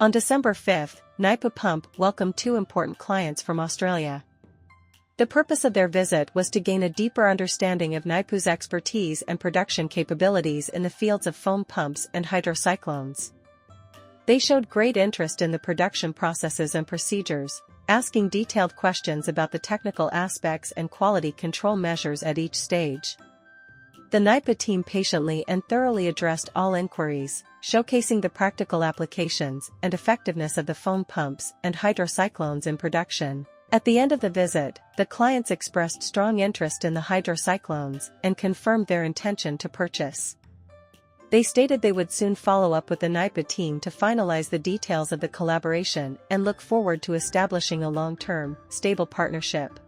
On December 5, NAIPU Pump welcomed two important clients from Australia. The purpose of their visit was to gain a deeper understanding of NAIPU's expertise and production capabilities in the fields of foam pumps and hydrocyclones. They showed great interest in the production processes and procedures, asking detailed questions about the technical aspects and quality control measures at each stage. The NAIPU team patiently and thoroughly addressed all inquiries, showcasing the practical applications and effectiveness of the foam pumps and hydrocyclones in production. At the end of the visit, the clients expressed strong interest in the hydrocyclones and confirmed their intention to purchase. They stated they would soon follow up with the NAIPU team to finalize the details of the collaboration and look forward to establishing a long-term, stable partnership.